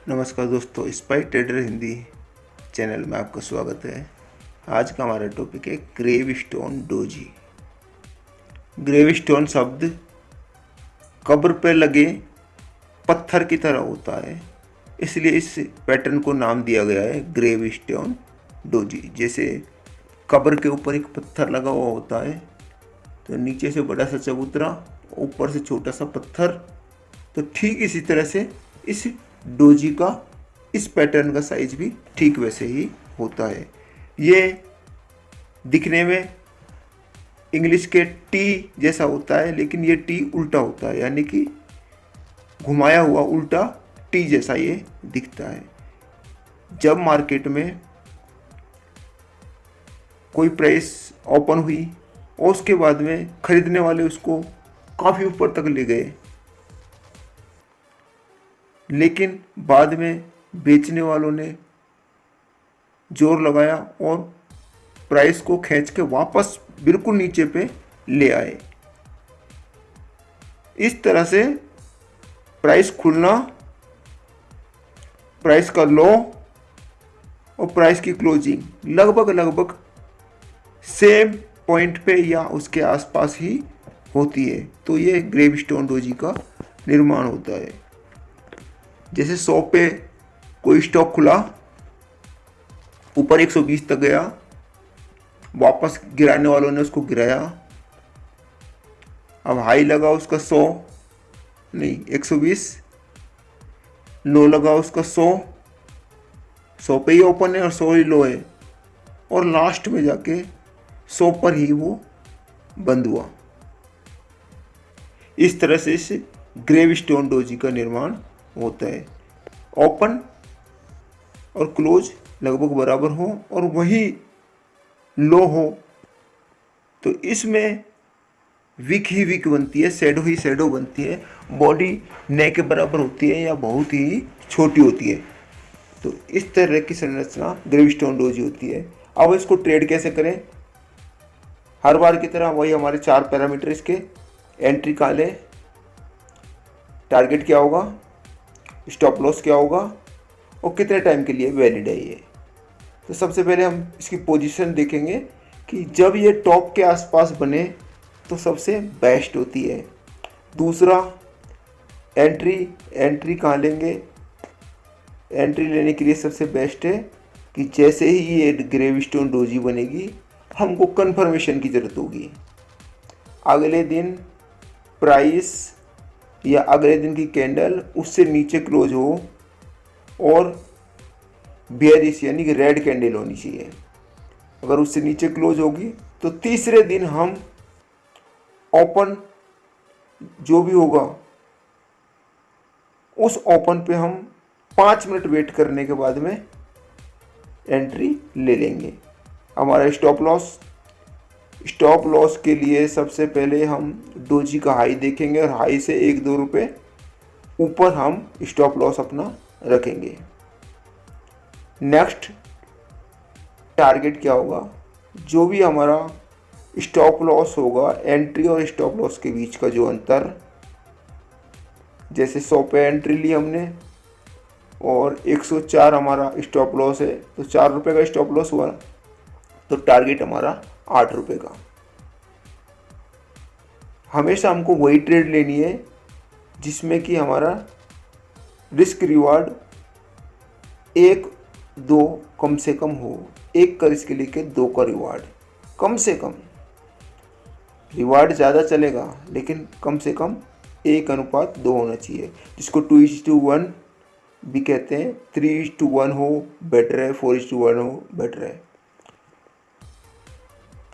नमस्कार दोस्तों, spy trader Hindi channel में आपका स्वागत है। आज का हमारा टॉपिक है ग्रेवस्टोन डोजी। ग्रेवस्टोन शब्द कब्र पर लगे पत्थर की तरह होता है, इसलिए इस पैटर्न को नाम दिया गया है ग्रेवस्टोन डोजी। जैसे कब्र के ऊपर एक पत्थर लगा हुआ होता है, तो नीचे से बड़ा सा चबूतरा, ऊपर से छोटा सा पत्थर, तो ठीक इसी तरह से इस डोजी का इस पैटर्न का साइज भी ठीक वैसे ही होता है। ये दिखने में इंग्लिश के टी जैसा होता है, लेकिन ये टी उल्टा होता है, यानी कि घुमाया हुआ उल्टा टी जैसा ये दिखता है। जब मार्केट में कोई प्राइस ओपन हुई और उसके बाद में खरीदने वाले उसको काफ़ी ऊपर तक ले गए, लेकिन बाद में बेचने वालों ने जोर लगाया और प्राइस को खींच के वापस बिल्कुल नीचे पे ले आए। इस तरह से प्राइस खुलना, प्राइस का लो और प्राइस की क्लोजिंग लगभग सेम पॉइंट पे या उसके आसपास ही होती है। तो ये ग्रेवस्टोन डोजी का निर्माण होता है। जैसे 100 पे कोई स्टॉक खुला, ऊपर 120 तक गया, वापस गिराने वालों ने उसको गिराया, अब हाई लगा उसका 100 नहीं 120, लो लगा उसका 100 पे ही ओपन है और 100 ही लो है, और लास्ट में जाके 100 पर ही वो बंद हुआ। इस तरह से इस ग्रेवस्टोन डोजी का निर्माण होता है। ओपन और क्लोज लगभग बराबर हो और वही लो हो, तो इसमें विक ही विक बनती है, शैडो ही शैडो बनती है। बॉडी न के बराबर होती है या बहुत ही छोटी होती है। तो इस तरह की संरचना ग्रेवस्टोन डोजी होती है। अब इसको ट्रेड कैसे करें? हर बार की तरह वही हमारे 4 पैरामीटर इसके। एंट्री कहाँ लें, टारगेट क्या होगा, स्टॉप लॉस क्या होगा और कितने टाइम के लिए वैलिड है ये। तो सबसे पहले हम इसकी पोजीशन देखेंगे कि जब ये टॉप के आसपास बने तो सबसे बेस्ट होती है। दूसरा, एंट्री कहाँ लेंगे? एंट्री लेने के लिए सबसे बेस्ट है कि जैसे ही ये ग्रेवस्टोन डोजी बनेगी, हमको कंफर्मेशन की ज़रूरत होगी। अगले दिन प्राइस या अगले दिन की कैंडल उससे नीचे क्लोज हो और बेयरिश यानी कि रेड कैंडल होनी चाहिए। अगर उससे नीचे क्लोज होगी तो तीसरे दिन हम ओपन जो भी होगा उस ओपन पे हम 5 मिनट वेट करने के बाद में एंट्री ले लेंगे। हमारा स्टॉप लॉस के लिए सबसे पहले हम डोजी का हाई देखेंगे और हाई से 1-2 रुपये ऊपर हम स्टॉप लॉस अपना रखेंगे। नेक्स्ट टारगेट क्या होगा? जो भी हमारा स्टॉप लॉस होगा, एंट्री और स्टॉप लॉस के बीच का जो अंतर, जैसे 100 पे एंट्री ली हमने और 104 हमारा स्टॉप लॉस है, तो 4 रुपये का स्टॉप लॉस हुआ, तो टारगेट हमारा 8 रुपये का। हमेशा हमको वही ट्रेड लेनी है जिसमें कि हमारा रिस्क रिवार्ड 1-2 कम से कम हो। 1 का रिस्क लेके 2 का रिवार्ड कम से कम। रिवार्ड ज़्यादा चलेगा लेकिन कम से कम 1:2 होना चाहिए, जिसको 2:1 भी कहते हैं। 3:1 हो बेटर है, 4:1 हो बेटर है।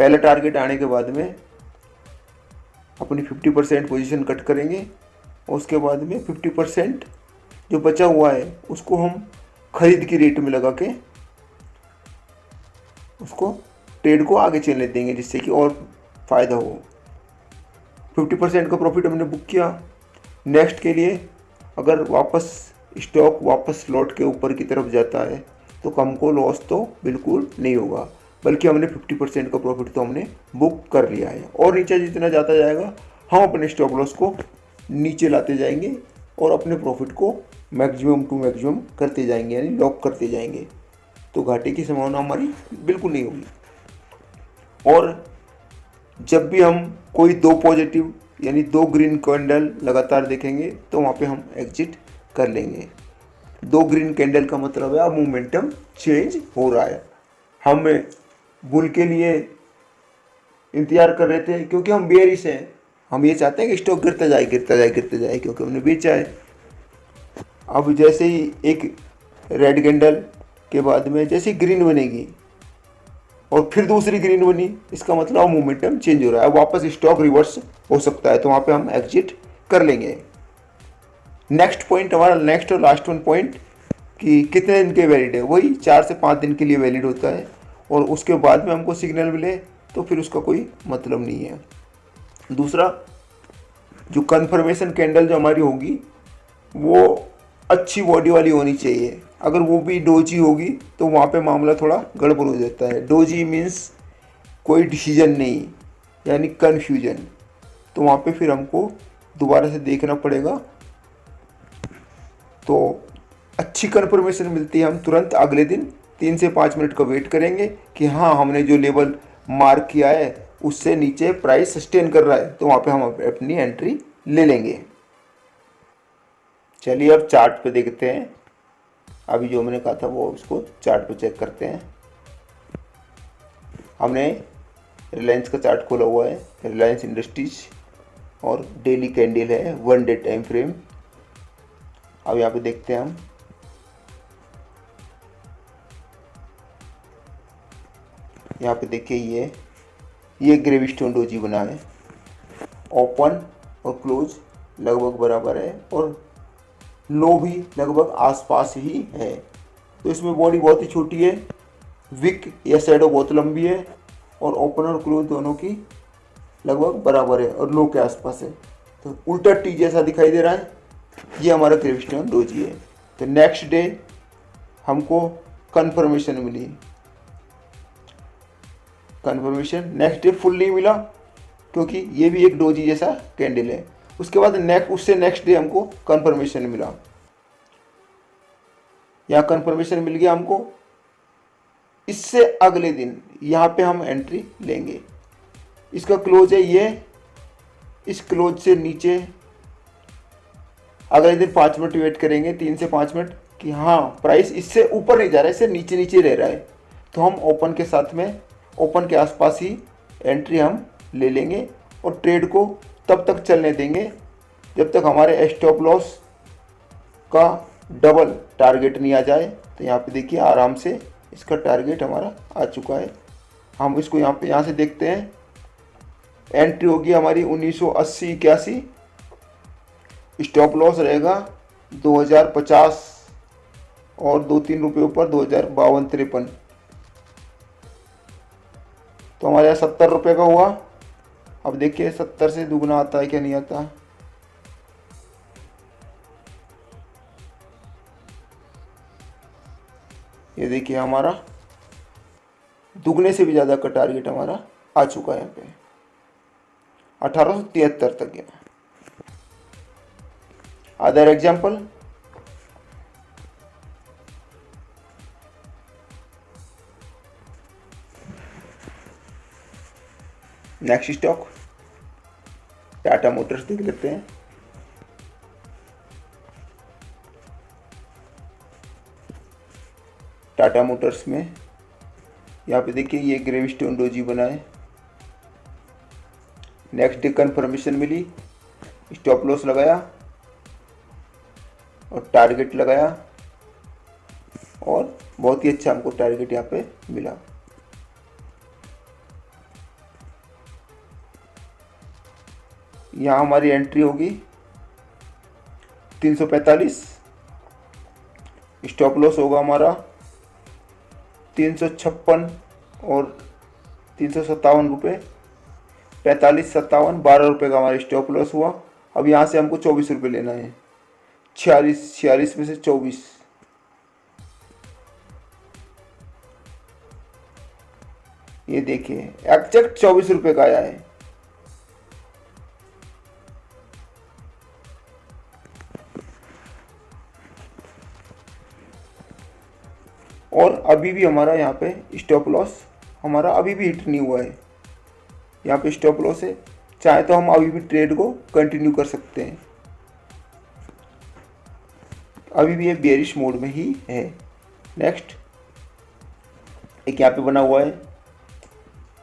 पहला टारगेट आने के बाद में अपनी 50% पोजीशन कट करेंगे और उसके बाद में 50% जो बचा हुआ है उसको हम खरीद की रेट में लगा के उसको ट्रेड को आगे चलने देंगे, जिससे कि और फ़ायदा हो। 50% का प्रॉफिट हमने बुक किया। नेक्स्ट के लिए अगर वापस स्टॉक वापस लौट के ऊपर की तरफ जाता है तो हमको लॉस तो बिल्कुल नहीं होगा, बल्कि हमने 50% का प्रॉफिट तो हमने बुक कर लिया है। और नीचे जितना जाता जाएगा हम अपने स्टॉप लॉस को नीचे लाते जाएंगे और अपने प्रॉफिट को मैक्सिमम टू मैक्सिमम करते जाएंगे, यानी लॉक करते जाएंगे, तो घाटे की संभावना हमारी बिल्कुल नहीं होगी। और जब भी हम कोई दो पॉजिटिव यानी दो ग्रीन कैंडल लगातार देखेंगे तो वहाँ पे हम एग्जिट कर लेंगे। दो ग्रीन कैंडल का मतलब है अब मोमेंटम चेंज हो रहा है। हम बुल के लिए इंतजार कर रहे थे क्योंकि हम बेयरिश हैं, हम ये चाहते हैं कि स्टॉक गिरता जाए गिरता जाए गिरता जाए, क्योंकि हमने बेचा है। अब जैसे ही एक रेड कैंडल के बाद में जैसे ही ग्रीन बनेगी और फिर दूसरी ग्रीन बनी, इसका मतलब मोमेंटम चेंज हो रहा है, अब वापस स्टॉक रिवर्स हो सकता है, तो वहाँ पे हम एग्जिट कर लेंगे। नेक्स्ट पॉइंट हमारा, नेक्स्ट और लास्ट वन पॉइंट कि कितने दिन के वैलिड है, वही 4 से 5 दिन के लिए वैलिड होता है, और उसके बाद में हमको सिग्नल मिले तो फिर उसका कोई मतलब नहीं है। दूसरा, जो कन्फर्मेशन कैंडल जो हमारी होगी वो अच्छी बॉडी वाली होनी चाहिए। अगर वो भी डोजी होगी तो वहाँ पे मामला थोड़ा गड़बड़ हो जाता है। डोजी मीन्स कोई डिसीजन नहीं, यानी कन्फ्यूजन, तो वहाँ पे फिर हमको दोबारा से देखना पड़ेगा। तो अच्छी कन्फर्मेशन मिलती है, हम तुरंत अगले दिन 3 से 5 मिनट का वेट करेंगे कि हाँ हमने जो लेवल मार्क किया है उससे नीचे प्राइस सस्टेन कर रहा है, तो वहाँ पे हम अपनी एंट्री ले लेंगे। चलिए अब चार्ट पे देखते हैं। अभी जो मैंने कहा था वो उसको चार्ट पे चेक करते हैं। हमने रिलायंस का चार्ट खोला हुआ है, रिलायंस इंडस्ट्रीज, और डेली कैंडल है 1 डे टाइम फ्रेम। अब यहाँ पे देखते हैं हम, यहाँ पे देखिए ये ग्रेविस्टोन डोजी बना है, ओपन और क्लोज लगभग बराबर है और लो भी लगभग आसपास ही है। तो इसमें बॉडी बहुत ही छोटी है, विक या शैडो बहुत लंबी है, और ओपन और क्लोज दोनों की लगभग बराबर है और लो के आसपास है। तो उल्टा टी जैसा दिखाई दे रहा है, ये हमारा ग्रेविस्टोन डोजी है। तो नेक्स्ट डे हमको कंफर्मेशन मिली, कंफर्मेशन नेक्स्ट डे फुल नहीं मिला क्योंकि ये भी एक डोजी जैसा कैंडल है। उसके बाद उससे नेक्स्ट डे हमको कंफर्मेशन मिला, यहाँ कंफर्मेशन मिल गया हमको। इससे अगले दिन यहाँ पे हम एंट्री लेंगे। इसका क्लोज है ये, इस क्लोज से नीचे अगले दिन 5 मिनट वेट करेंगे, 3 से 5 मिनट, कि हाँ प्राइस इससे ऊपर नहीं जा रहा है, इससे नीचे नीचे रह रहा है, तो हम ओपन के साथ में, ओपन के आसपास ही एंट्री हम ले लेंगे और ट्रेड को तब तक चलने देंगे जब तक हमारे स्टॉप लॉस का डबल टारगेट नहीं आ जाए। तो यहाँ पे देखिए आराम से इसका टारगेट हमारा आ चुका है। हम इसको यहाँ से देखते हैं, एंट्री होगी हमारी 1980-81, स्टॉप लॉस रहेगा 2050 और 2-3 रुपये ऊपर 2052-53, तो हमारे यहाँ 70 रुपये का हुआ। अब देखिए 70 से दुगना आता है क्या नहीं आता। ये देखिए हमारा दुगने से भी ज़्यादा का टारगेट हमारा आ चुका है, यहाँ पे 1873 तक गया। Other example, next stock Tata Motors देख लेते हैं। टाटा मोटर्स में यहाँ पे देखिए ये ग्रेविस्टोन डोजी बना है, नेक्स्ट डे कंफर्मेशन मिली, स्टॉप लॉस लगाया और टारगेट लगाया, और बहुत ही अच्छा हमको टारगेट यहाँ पे मिला। यहाँ हमारी एंट्री होगी 345, स्टॉप लॉस होगा हमारा 356 और 357 रुपये, 45, 57, 12 रुपये का हमारा स्टॉप लॉस हुआ। अब यहाँ से हमको 24 रुपये लेना है, 46 में से 24, ये देखिए एग्जैक्ट 24 रुपये का आया है। और अभी भी हमारा यहाँ पे स्टॉप लॉस हमारा अभी भी हिट नहीं हुआ है, यहाँ पे स्टॉप लॉस है। चाहे तो हम अभी भी ट्रेड को कंटिन्यू कर सकते हैं, अभी भी ये बेरिश मोड में ही है। नेक्स्ट एक यहाँ पे बना हुआ है,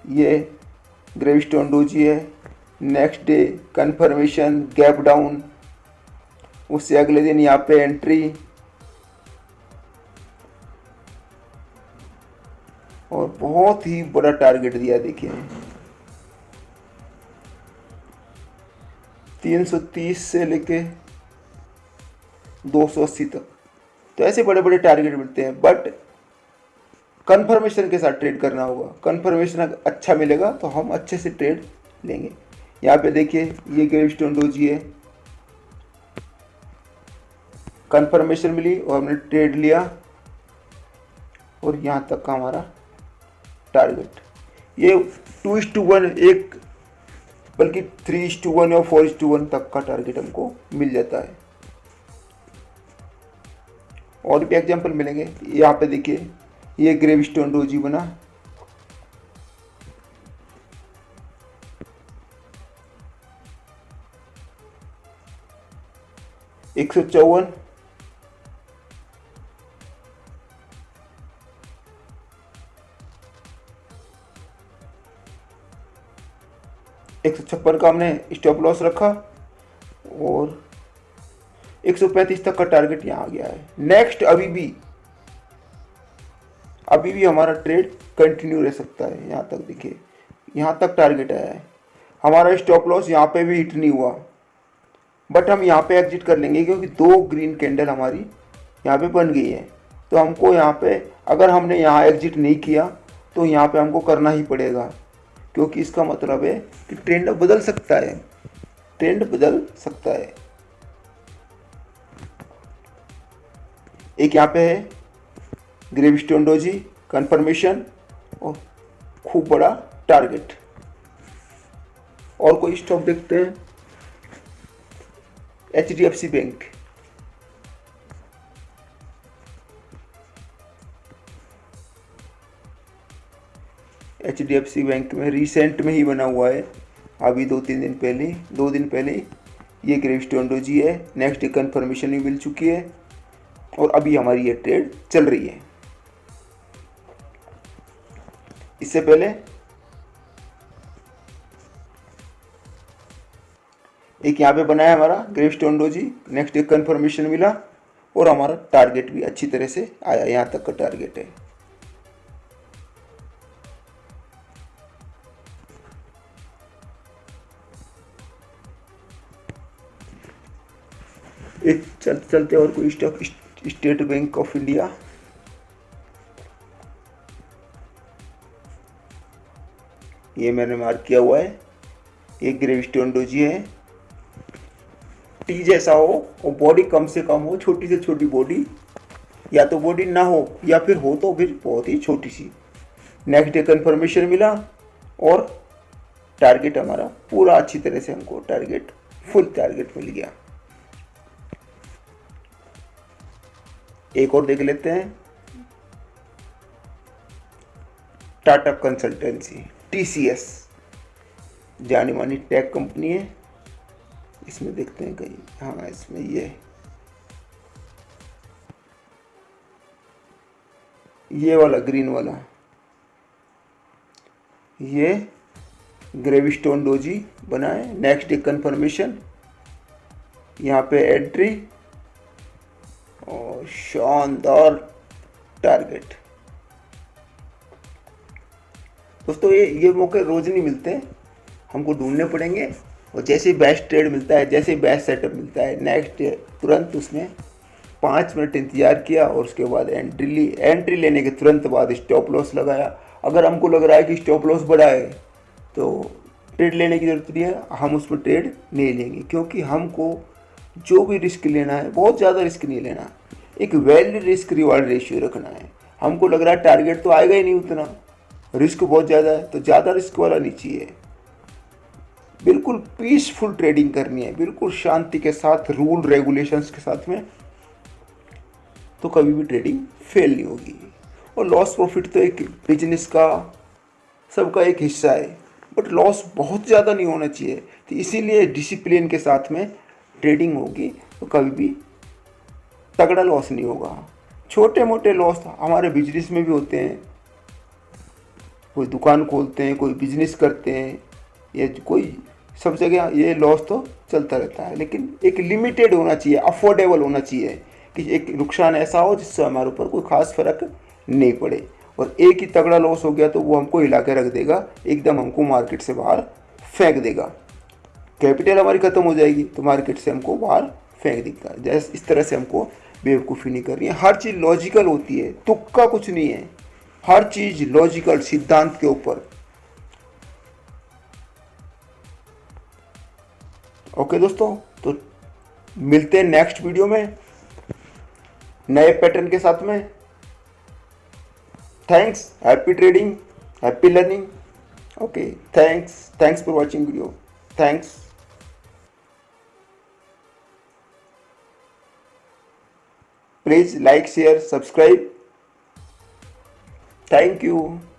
ये ग्रेविस्टोन डोजी है। Next day confirmation gap down, उससे अगले दिन यहाँ पे एंट्री और बहुत ही बड़ा टारगेट दिया। देखिए 330 से लेके 280 तक, तो ऐसे बड़े बड़े टारगेट मिलते हैं, बट कंफर्मेशन के साथ ट्रेड करना होगा। कंफर्मेशन अगर अच्छा मिलेगा तो हम अच्छे से ट्रेड लेंगे। यहाँ पे देखिए ये ग्रेविस्टोन डोजी है, कंफर्मेशन मिली और हमने ट्रेड लिया और यहाँ तक का हमारा टारगेट, ये 2:1 एक बल्कि 3:1 और 4:1 तक का टारगेट हमको मिल जाता है। और भी एग्जांपल मिलेंगे। यहाँ पे देखिए ये ग्रेविस्टोन डोजी बना, एक 154, 156 का हमने स्टॉप लॉस रखा और 135 तक का टारगेट यहाँ आ गया है। नेक्स्ट अभी भी हमारा ट्रेड कंटिन्यू रह सकता है। यहाँ तक देखिए, यहाँ तक टारगेट आया है, हमारा स्टॉप लॉस यहाँ पे भी हिट नहीं हुआ, बट हम यहाँ पे एग्जिट कर लेंगे क्योंकि 2 ग्रीन कैंडल हमारी यहाँ पे बन गई है। तो हमको यहाँ पे अगर हमने यहाँ एग्जिट नहीं किया तो यहाँ पे हमको करना ही पड़ेगा, क्योंकि इसका मतलब है कि ट्रेंड बदल सकता है, ट्रेंड बदल सकता है। एक यहाँ पे है ग्रेविस्टोन डोजी, कंफर्मेशन और खूब बड़ा टारगेट। और कोई स्टॉक देखते हैं, HDFC बैंक। HDFC बैंक में रिसेंट में ही बना हुआ है, अभी 2 दिन पहले ये ग्रेविस्टोन डोजी है। नेक्स्ट कंफर्मेशन भी मिल चुकी है और अभी हमारी ये ट्रेड चल रही है। इससे पहले एक यहाँ पे बनाया हमारा ग्रेविस्टोन डोजी, नेक्स्ट एक कंफर्मेशन मिला और हमारा टारगेट भी अच्छी तरह से आया, यहाँ तक का टारगेट है। एक चलते और कोई stock, state bank of India. ये मैंने मार्क किया हुआ है, एक ग्रेविस्टोन डोजी है। टी जैसा हो और बॉडी कम से कम हो, छोटी से छोटी बॉडी, या तो बॉडी ना हो या फिर हो तो फिर बहुत ही छोटी सी। नेक्स्ट डे कंफर्मेशन मिला और टारगेट हमारा पूरा अच्छी तरह से हमको टारगेट, फुल टारगेट मिल गया। एक और देख लेते हैं, टाटा कंसल्टेंसी, TCS, जानी मानी टेक कंपनी है। इसमें देखते हैं कहीं, हाँ इसमें ये वाला ग्रीन वाला, ये ग्रेविस्टोन डोजी बना है। नेक्स्ट डे कंफर्मेशन, यहाँ पे एंट्री और शानदार टारगेट। दोस्तों ये मौके रोज नहीं मिलते, हमको ढूंढने पड़ेंगे। और जैसे बेस्ट ट्रेड मिलता है, जैसे बेस्ट सेटअप मिलता है, नेक्स्ट तुरंत उसमें 5 मिनट इंतजार किया और उसके बाद एंट्री ली। एंट्री लेने के तुरंत बाद स्टॉप लॉस लगाया। अगर हमको लग रहा है कि स्टॉप लॉस बड़ा है तो ट्रेड लेने की जरूरत नहीं है, हम उसमें ट्रेड नहीं लेंगे, क्योंकि हमको जो भी रिस्क लेना है बहुत ज़्यादा रिस्क नहीं लेना, एक वैल्यू रिस्क रिवार्ड रेशियो रखना है। हमको लग रहा है टारगेट तो आएगा ही नहीं उतना, रिस्क बहुत ज़्यादा है, तो ज़्यादा रिस्क वाला नहीं चाहिए। बिल्कुल पीसफुल ट्रेडिंग करनी है, बिल्कुल शांति के साथ, रूल रेगुलेशंस के साथ में, तो कभी भी ट्रेडिंग फेल नहीं होगी। और लॉस प्रॉफिट तो एक बिजनेस का सबका एक हिस्सा है, बट लॉस बहुत ज़्यादा नहीं होना चाहिए। तो इसीलिए डिसिप्लिन के साथ में ट्रेडिंग होगी तो कभी भी तगड़ा लॉस नहीं होगा। छोटे मोटे लॉस हमारे बिजनेस में भी होते हैं, कोई दुकान खोलते हैं, कोई बिजनेस करते हैं, ये कोई सब जगह ये लॉस तो चलता रहता है, लेकिन एक लिमिटेड होना चाहिए, अफोर्डेबल होना चाहिए कि एक नुकसान ऐसा हो जिससे हमारे ऊपर कोई खास फर्क नहीं पड़े। और एक ही तगड़ा लॉस हो गया तो वो हमको हिला के रख देगा, एकदम हमको मार्केट से बाहर फेंक देगा, कैपिटल हमारी ख़त्म हो जाएगी तो मार्केट से हमको बाहर फेंक देगा। जैसे इस तरह से हमको बेवकूफ़ी नहीं करनी है। हर चीज़ लॉजिकल होती है, तुक्का कुछ नहीं है, हर चीज़ लॉजिकल सिद्धांत के ऊपर। ओके दोस्तों, तो मिलते हैं नेक्स्ट वीडियो में नए पैटर्न के साथ में। Thanks, happy trading, happy learning. Okay, thanks for watching video. Thanks. Please like share subscribe. Thank you.